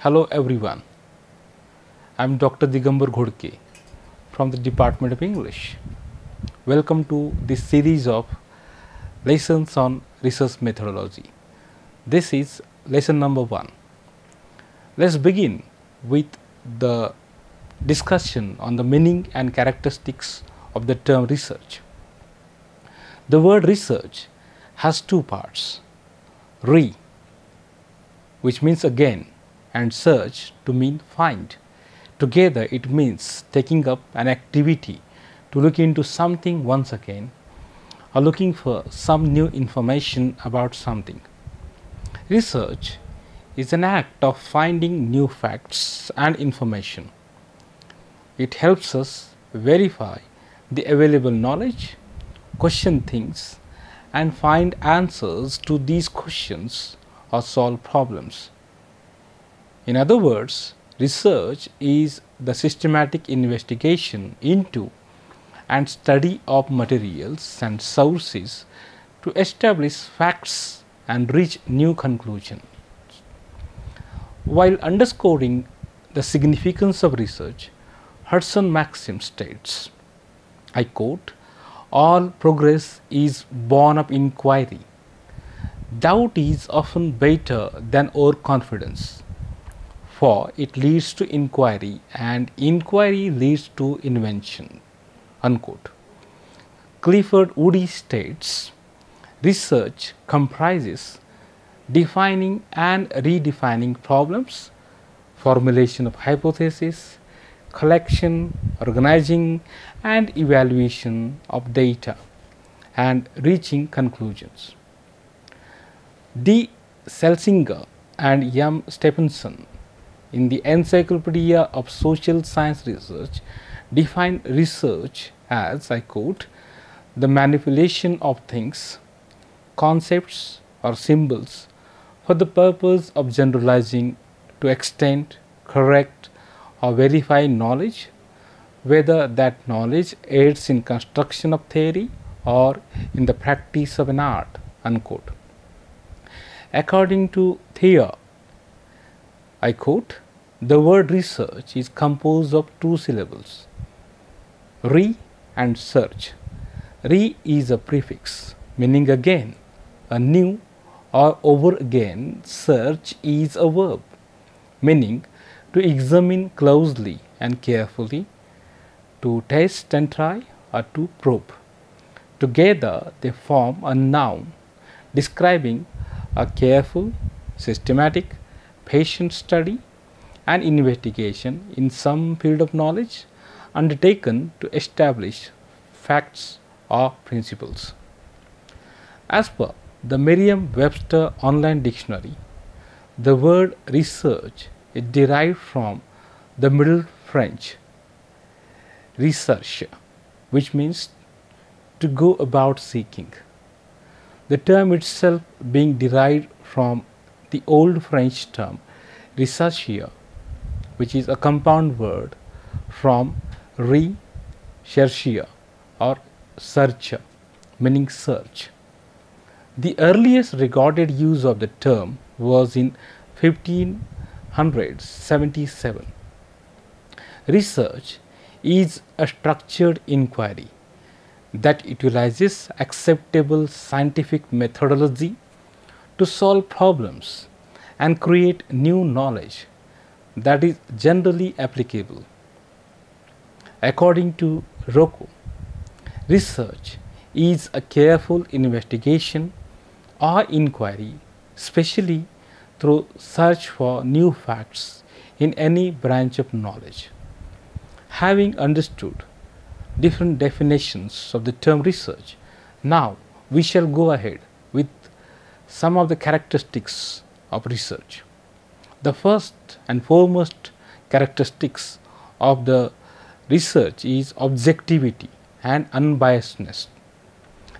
Hello everyone, I am Dr. Digambar Ghodke from the Department of English. Welcome to this series of lessons on research methodology. This is lesson number 1. Let's begin with the discussion on the meaning and characteristics of the term research. The word research has two parts, re, which means again, and search to mean find. Together it means taking up an activity to look into something once again or looking for some new information about something. Research is an act of finding new facts and information. It helps us verify the available knowledge, question things, and find answers to these questions or solve problems. In other words, research is the systematic investigation into and study of materials and sources to establish facts and reach new conclusions. While underscoring the significance of research, Hudson Maxim states, I quote, "All progress is born of inquiry. Doubt is often better than overconfidence, for it leads to inquiry and inquiry leads to invention." Unquote. Clifford Woody states, research comprises defining and redefining problems, formulation of hypotheses, collection, organizing and evaluation of data, and reaching conclusions. D. Selsinger and M. Stephenson in the Encyclopedia of Social Science Research define research as, I quote, the manipulation of things, concepts or symbols for the purpose of generalizing to extend, correct or verify knowledge, whether that knowledge aids in construction of theory or in the practice of an art. Unquote. According to Thayer, I quote, the word research is composed of two syllables, re and search. Re is a prefix meaning again, anew or over again. Search is a verb meaning to examine closely and carefully, to test and try, or to probe. Together they form a noun describing a careful, systematic, patient study and investigation in some field of knowledge undertaken to establish facts or principles. As per the Merriam-Webster Online Dictionary, the word research is derived from the Middle French recherche, which means to go about seeking. The term itself being derived from the Old French term recherche, which is a compound word from re, chercher or searcher, meaning search. The earliest recorded use of the term was in 1577. Research is a structured inquiry that utilizes acceptable scientific methodology to solve problems and create new knowledge that is generally applicable. According to Rocco, research is a careful investigation or inquiry, especially through search for new facts in any branch of knowledge. Having understood different definitions of the term research, now we shall go ahead with some of the characteristics of research. The first and foremost characteristics of the research is objectivity and unbiasedness.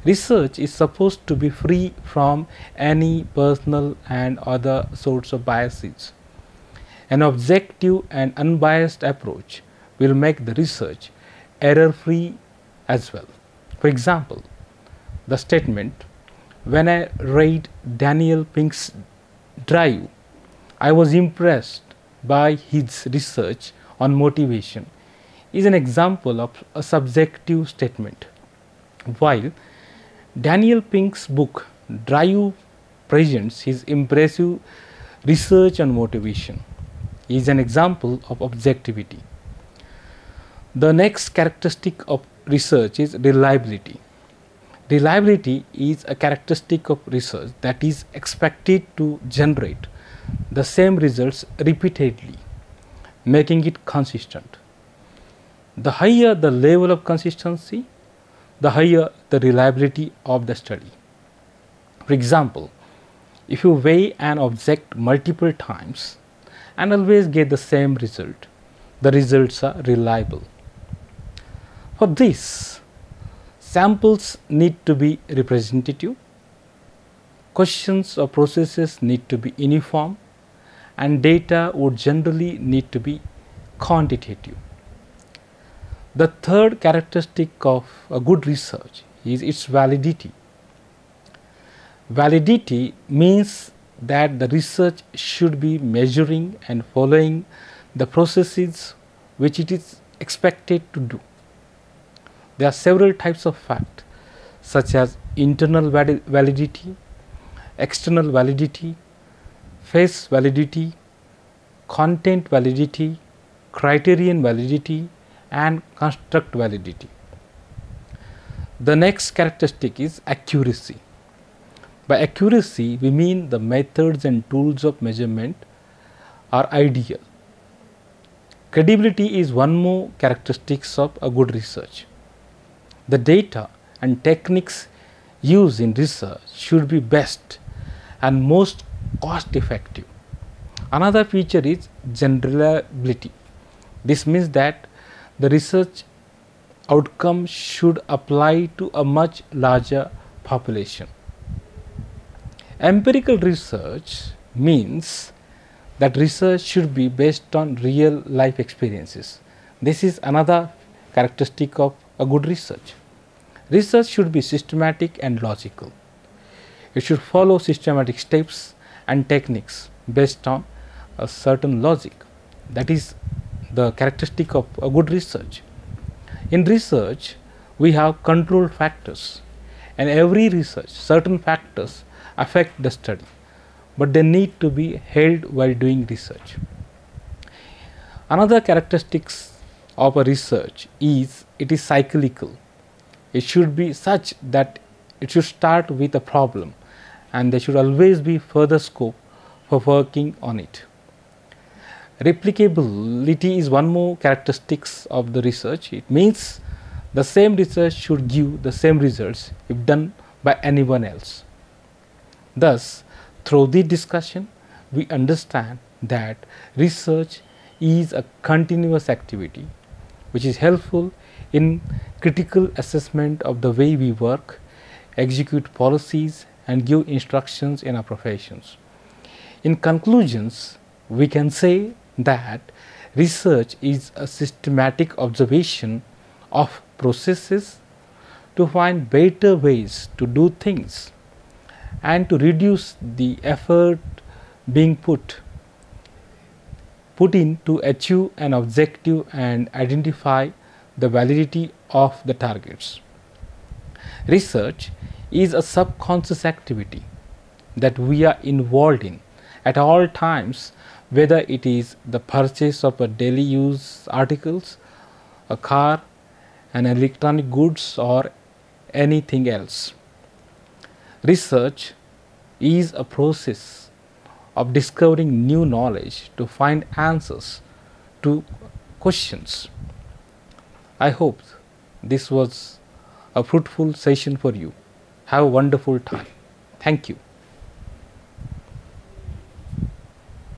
Research is supposed to be free from any personal and other sorts of biases. An objective and unbiased approach will make the research error-free as well. For example, the statement, "When I read Daniel Pink's Drive, I was impressed by his research on motivation is an example of a subjective statement, while Daniel Pink's book Drive presents his impressive research on motivation is an example of objectivity. The next characteristic of research is reliability. Reliability is a characteristic of research that is expected to generate the same results repeatedly, making it consistent. The higher the level of consistency, the higher the reliability of the study. For example, if you weigh an object multiple times and always get the same result, the results are reliable. For this, samples need to be representative, questions or processes need to be uniform, and data would generally need to be quantitative. The third characteristic of a good research is its validity. Validity means that the research should be measuring and following the processes which it is expected to do. There are several types of fact, such as internal validity, external validity, phase validity, content validity, criterion validity, and construct validity. The next characteristic is accuracy. By accuracy, we mean the methods and tools of measurement are ideal. Credibility is one more characteristic of a good research. The data and techniques used in research should be best and most cost effective. Another feature is generalizability. This means that the research outcome should apply to a much larger population. Empirical research means that research should be based on real life experiences. This is another characteristic of a good research. Research should be systematic and logical. It should follow systematic steps and techniques based on a certain logic. That is the characteristic of a good research. In research, we have control factors, and every research, certain factors affect the study, but they need to be held while doing research. Another characteristics of a research is it is cyclical. It should be such that it should start with a problem and there should always be further scope for working on it. Replicability is one more characteristics of the research. It means the same research should give the same results if done by anyone else. Thus, through this discussion, we understand that research is a continuous activity which is helpful in critical assessment of the way we work, execute policies, and give instructions in our professions. In conclusions, we can say that research is a systematic observation of processes to find better ways to do things and to reduce the effort being put in to achieve an objective and identify the validity of the targets. Research is a subconscious activity that we are involved in at all times, whether it is the purchase of a daily use articles, a car, an electronic goods, or anything else. Research is a process of discovering new knowledge to find answers to questions. I hope this was a fruitful session for you. Have a wonderful time. Thank you.